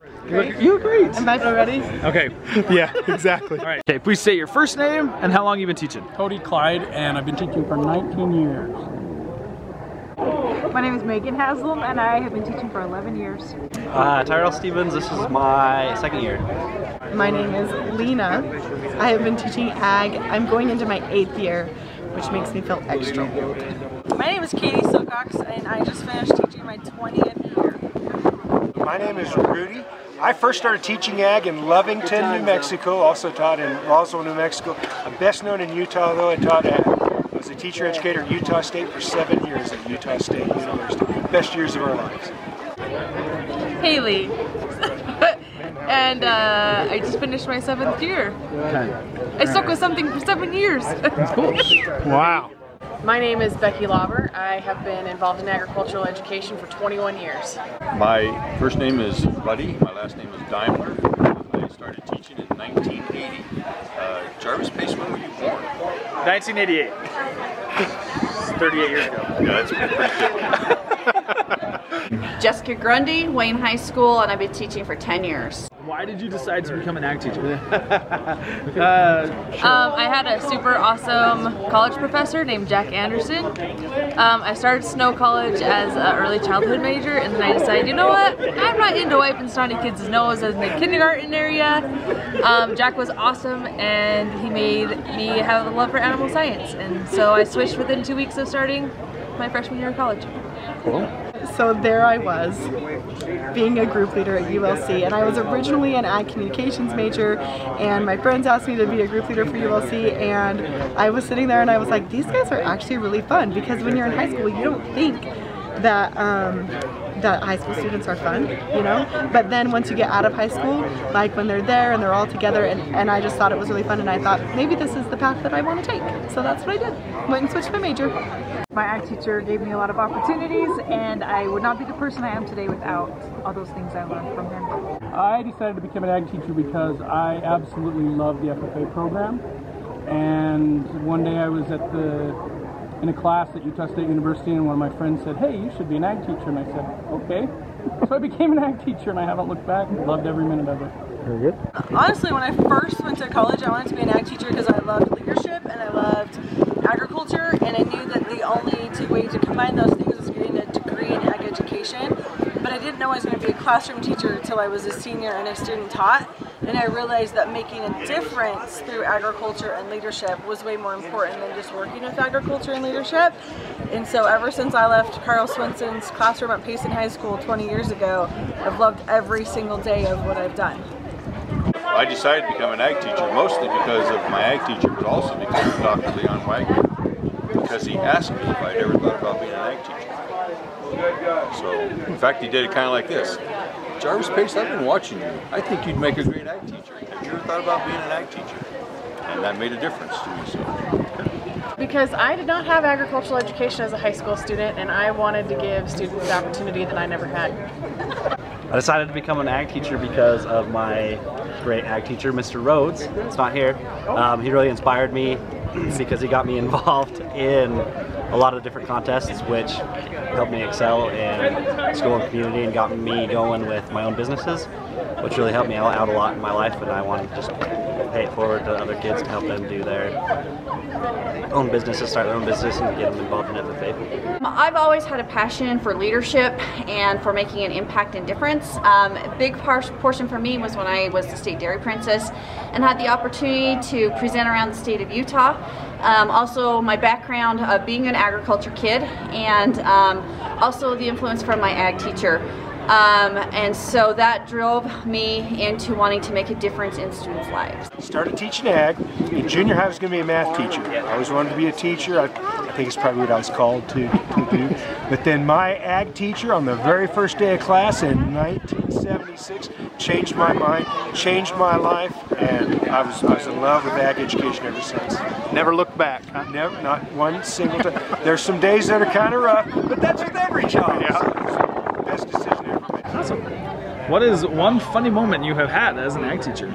You look great. Am I ready? Okay. Yeah, exactly. All right. Okay, please say your first name and how long you've been teaching. Cody Clyde, and I've been teaching for 19 years. My name is Megan Haslam, and I have been teaching for 11 years. Tyrell Stevens, this is my second year. My name is Lena. I have been teaching ag. I'm going into my 8th year, which makes me feel extra old. My name is Katie Silcox, and I just finished teaching my 20th year. My name is Rudy. I first started teaching ag in Lovington, New Mexico, also taught in Roswell, New Mexico. I'm best known in Utah, though. I taught ag. I was a teacher educator at Utah State for 7 years at Utah State University. Best years of our lives. Haley. And I just finished my 7th year. Okay. I stuck with something for 7 years. That's cool. Wow. My name is Becky Lauber. I have been involved in agricultural education for 21 years. My first name is Buddy. My last name is Daimler. I started teaching in 1980. Jarvis Pace, when were you born? 1988. 38 years ago. Yeah, that's pretty good. Jessica Grundy, Wayne High School, and I've been teaching for 10 years. Why did you decide to become an ag teacher? I had a super awesome college professor named Jack Anderson. I started Snow College as an early childhood major, and then I decided, you know what? I'm not into wiping snotty kids' nose in the kindergarten area. Jack was awesome, and he made me have a love for animal science, and so I switched within 2 weeks of starting my freshman year of college. Cool. So there I was, being a group leader at ULC, and I was originally an ag communications major, and my friends asked me to be a group leader for ULC, and I was sitting there and I was like, these guys are actually really fun, because when you're in high school you don't think that that high school students are fun, you know, but then once you get out of high school, like when they're there and they're all together, and I just thought it was really fun, and I thought maybe this is the path that I want to take, so that's what I did. Went and switched my major. My ag teacher gave me a lot of opportunities, and I would not be the person I am today without all those things I learned from him. I decided to become an ag teacher because I absolutely love the FFA program. And one day I was in a class at Utah State University, and one of my friends said, "Hey, you should be an ag teacher." And I said, "Okay." So I became an ag teacher, and I haven't looked back. Loved every minute of it. Very good. Honestly, when I first went to college, I wanted to be an ag teacher because I loved leadership and I loved agriculture, and I knew that the only two ways to combine those things was getting a degree in ag education. But I didn't know I was going to be a classroom teacher until I was a senior and a student taught, and I realized that making a difference through agriculture and leadership was way more important than just working with agriculture and leadership. And so ever since I left Carl Swenson's classroom at Payson High School 20 years ago, I've loved every single day of what I've done. I decided to become an ag teacher mostly because of my ag teacher, but also because of Dr. Leon Wagner, because he asked me if I'd ever thought about being an ag teacher. So, in fact, he did it kind of like this. "Jarvis Pace, I've been watching you. I think you'd make a great ag teacher. Have you ever thought about being an ag teacher?" And that made a difference to me. So. Because I did not have agricultural education as a high school student, and I wanted to give students the opportunity that I never had. I decided to become an ag teacher because of my great ag teacher, Mr. Rhodes. It's not here. He really inspired me because he got me involved in a lot of different contests, which helped me excel in school and community and got me going with my own businesses, which really helped me out a lot in my life, and I want to just pay it forward to other kids and help them do their own businesses, start their own business, and get them involved in FFA. I've always had a passion for leadership and for making an impact and difference. A big portion for me was when I was the state dairy princess and had the opportunity to present around the state of Utah. Also my background of being an agriculture kid, and also the influence from my ag teacher. And so that drove me into wanting to make a difference in students' lives. Started teaching ag. In junior high I was going to be a math teacher. I always wanted to be a teacher. I think it's probably what I was called to do. But then my ag teacher on the very first day of class in 1976 changed my mind, changed my life, and I was in love with ag education ever since. Never looked back, huh? Never, not one single time. There's some days that are kind of rough, but that's with every job. Yeah. So, best decision ever made. Awesome. What is one funny moment you have had as an ag teacher?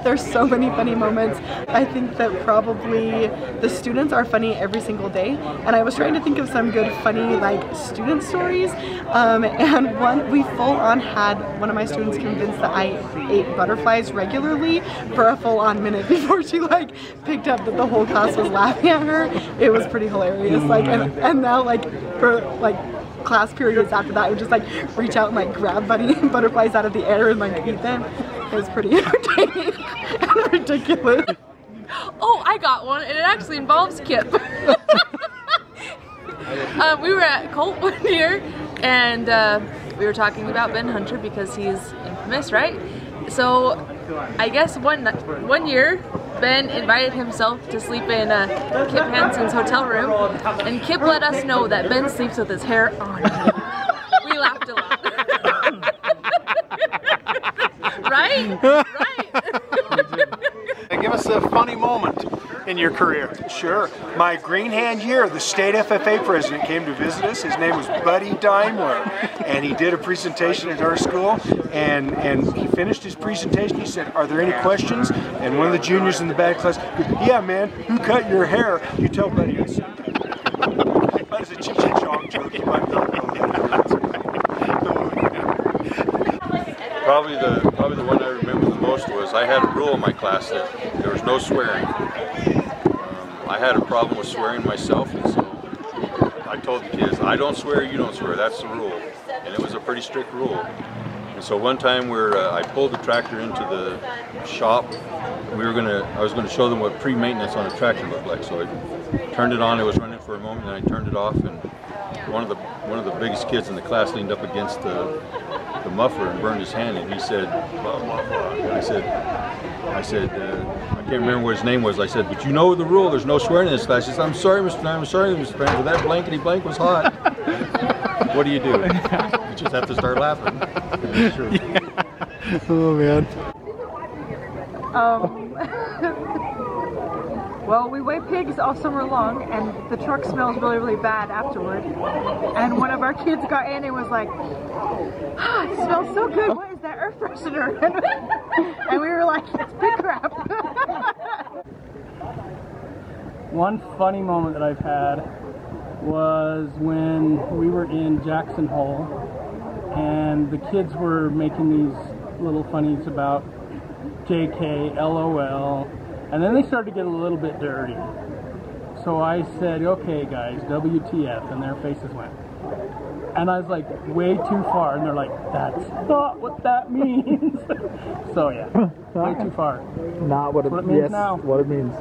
There's so many funny moments. I think that probably the students are funny every single day, and I was trying to think of some good funny like student stories, and we full on had one of my students convinced that I ate butterflies regularly for a full on minute before she like picked up that the whole class was laughing at her. It was pretty hilarious. Like and now like for like class periods after that, I would just like reach out and like grab butterflies out of the air and like eat them. It was pretty entertaining and ridiculous. Oh, I got one, and it actually involves Kip. We were at Colt one year, and we were talking about Ben Hunter because he's infamous, right? So I guess one year, Ben invited himself to sleep in Kip Hansen's hotel room, and Kip let us know that Ben sleeps with his hair on. We laughed a lot. Right? Right. Give us a funny moment in your career. Sure. My green hand year, the state FFA president came to visit us. His name was Buddy Daimler, and he did a presentation at our school, and he finished his presentation. He said, "Are there any questions?" And one of the juniors in the bad class goes, "Yeah, man, who cut your hair?" You tell Buddy I said. That was a Cheech and Chong joke. You might not know that. Probably the one I remember the most was I had a rule in my class that there was no swearing. I had a problem with swearing myself, and so I told the kids, I don't swear, you don't swear. That's the rule, and it was a pretty strict rule. And so one time I pulled the tractor into the shop. I was gonna show them what pre-maintenance on a tractor looked like. So I turned it on. It was running for a moment, and I turned it off. And one of the biggest kids in the class leaned up against the muffler and burned his hand. And he said, blah, blah, blah. And I said, I can't remember what his name was. I said, but you know the rule. There's no swearing in this class. He said, I'm sorry, Mr. Brown. I'm sorry, Mr. Brown, but that blankety blank was hot. What do? You just have to start laughing. Sure. Yeah. Oh man. Well, we weigh pigs all summer long, and the truck smells really, really bad afterward. And one of our kids got in and was like, "Ah, it smells so good. What is that air freshener?" And we were like, "It's pig crap." One funny moment that I've had was when we were in Jackson Hole, and the kids were making these little funnies about JK, LOL, and then they started to get a little bit dirty. So I said, okay guys, WTF, and their faces went. And I was like, way too far, and they're like, that's not what that means. So yeah, way too far. Not what it means. Yes, now. What it means.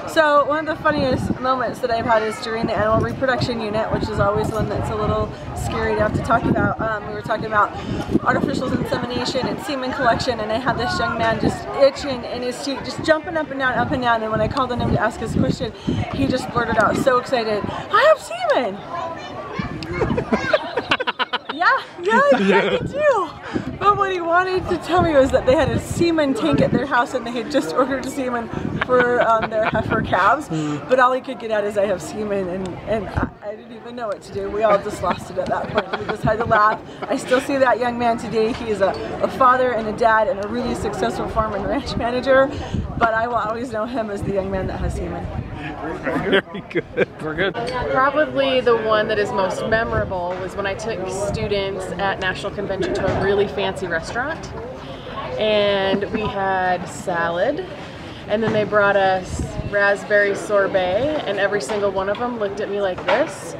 So one of the funniest moments that I've had is during the animal reproduction unit, which is always one that's a little scary to have to talk about. We were talking about artificial insemination and semen collection, and I had this young man just itching in his seat, just jumping up and down, up and down. And when I called on him to ask his question, he just blurted out, so excited, "I have semen!" Yeah, I do. But what he wanted to tell me was that they had a semen tank at their house, and they had just ordered semen for their heifer calves. But all he could get at is, "I have semen," and I didn't even know what to do. We all just lost it at that point. We just had to laugh. I still see that young man today. He is a father and a dad and a really successful farm and ranch manager. But I will always know him as the young man that has semen. Very good. We're good. Probably the one that is most memorable was when I took students at National Convention to a really fancy restaurant, and we had salad, and then they brought us raspberry sorbet, and every single one of them looked at me like this.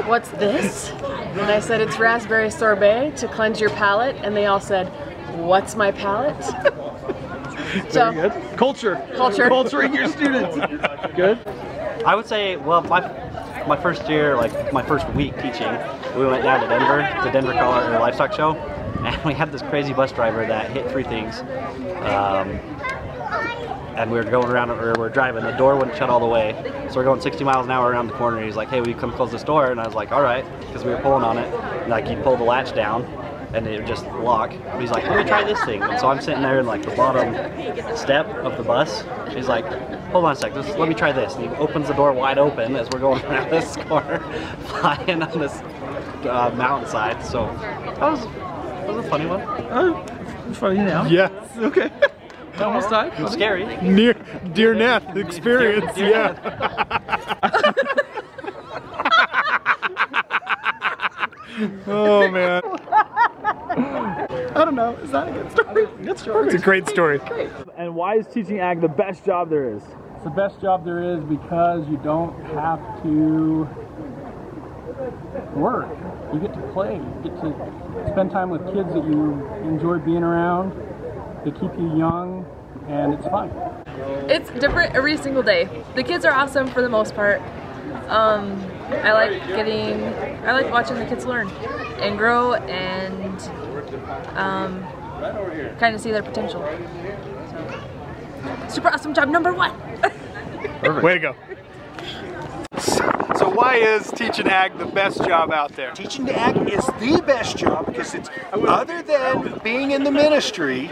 "What's this?" And I said, "It's raspberry sorbet to cleanse your palate," and they all said, "What's my palate?" So, very good. Culturing your students. Good. I would say, well, my first year, like my first week teaching, we went down to Denver Colorado Livestock Show, and we had this crazy bus driver that hit 3 things. And we were going around, or we're driving, the door wouldn't shut all the way. So we're going 60 miles an hour around the corner. He's like, "Hey, will you come close this door?" And I was like, "All right," because we were pulling on it. And like, he'd pull the latch down, and it would just lock. But he's like, "Let me try this thing." And so I'm sitting there in like the bottom step of the bus. He's like, "Hold on a sec, let me try this." And he opens the door wide open as we're going around this corner, flying on this mountainside. So that was was a funny one. Funny now. Yes. Okay. Almost died. It was scary. Near death experience. Yeah. Oh man. I don't know. Is that a good story? It's a great story. Great. And why is teaching ag the best job there is? It's the best job there is because you don't have to work. You get to play. You get to spend time with kids that you enjoy being around. They keep you young, and it's fun. It's different every single day. The kids are awesome for the most part. I like watching the kids learn and grow and kind of see their potential. So, super awesome job number 1. Perfect. Way to go. So why is teaching ag the best job out there? Teaching ag is the best job because it's, other than being in the ministry,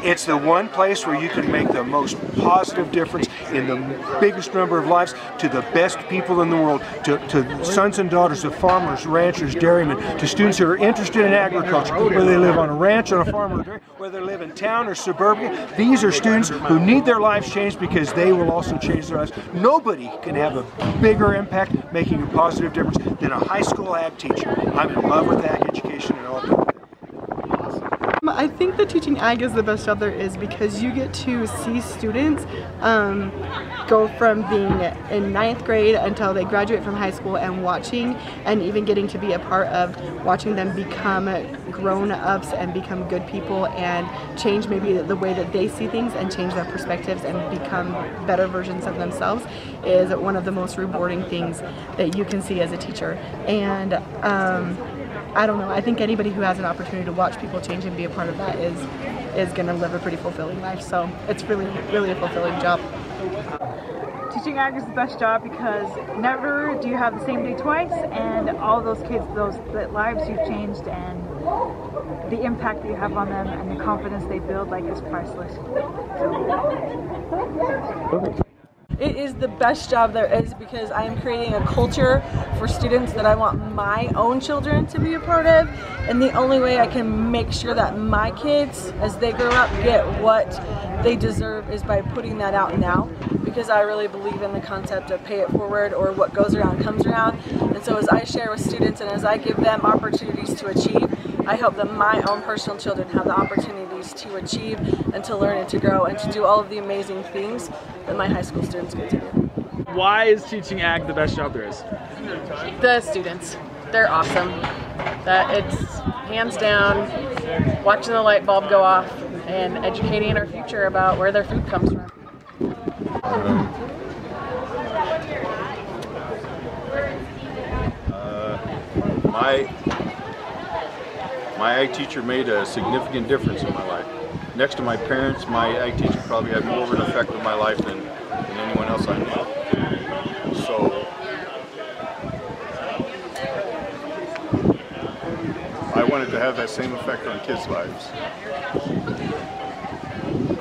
it's the one place where you can make the most positive difference in the biggest number of lives to the best people in the world, to sons and daughters of farmers, ranchers, dairymen, to students who are interested in agriculture, whether they live on a ranch, on a farm, or whether they live in town or suburbia. These are students who need their lives changed because they will also change their lives. Nobody can have a bigger impact making a positive difference than a high school ag teacher. I'm in love with ag education and all that. I think that teaching ag is the best job there is because you get to see students go from being in 9th grade until they graduate from high school and watching and even getting to be a part of watching them become grown-ups and become good people and change maybe the way that they see things and change their perspectives and become better versions of themselves is one of the most rewarding things that you can see as a teacher. And I don't know, I think anybody who has an opportunity to watch people change and be a part of that is going to live a pretty fulfilling life. So it's really, really a fulfilling job. Teaching ag is the best job because never do you have the same day twice, and all those kids, the lives you've changed and the impact that you have on them and the confidence they build, like, is priceless. Perfect. It is the best job there is because I am creating a culture for students that I want my own children to be a part of, and the only way I can make sure that my kids, as they grow up, get what they deserve is by putting that out now, because I really believe in the concept of pay it forward, or what goes around comes around. And so as I share with students and as I give them opportunities to achieve, I hope that my own personal children have the opportunities to achieve and to learn and to grow and to do all of the amazing things that my high school students get to do. Why is teaching ag the best job there is? The students, they're awesome. That it's hands down watching the light bulb go off and educating our future about where their food comes from. My ag teacher made a significant difference in my life. Next to my parents, my ag teacher probably had more of an effect on my life than anyone else I knew. So I wanted to have that same effect on kids' lives.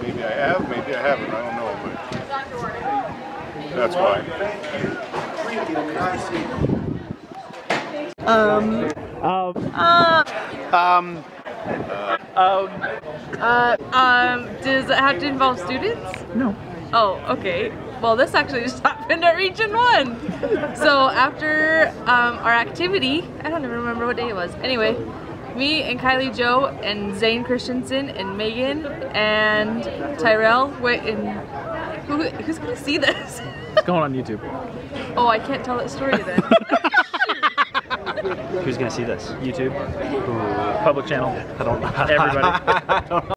Maybe I have, maybe I haven't, I don't know, but that's why. Does it have to involve students? No. Oh, okay. Well, this actually just happened at Region 1. So after our activity, I don't even remember what day it was. Anyway, me and Kylie Joe and Zane Christensen and Megan and Tyrell went and who's gonna see this? It's going on YouTube. Oh, I can't tell that story then. Who's gonna see this? YouTube. Public channel. I don't know. Everybody.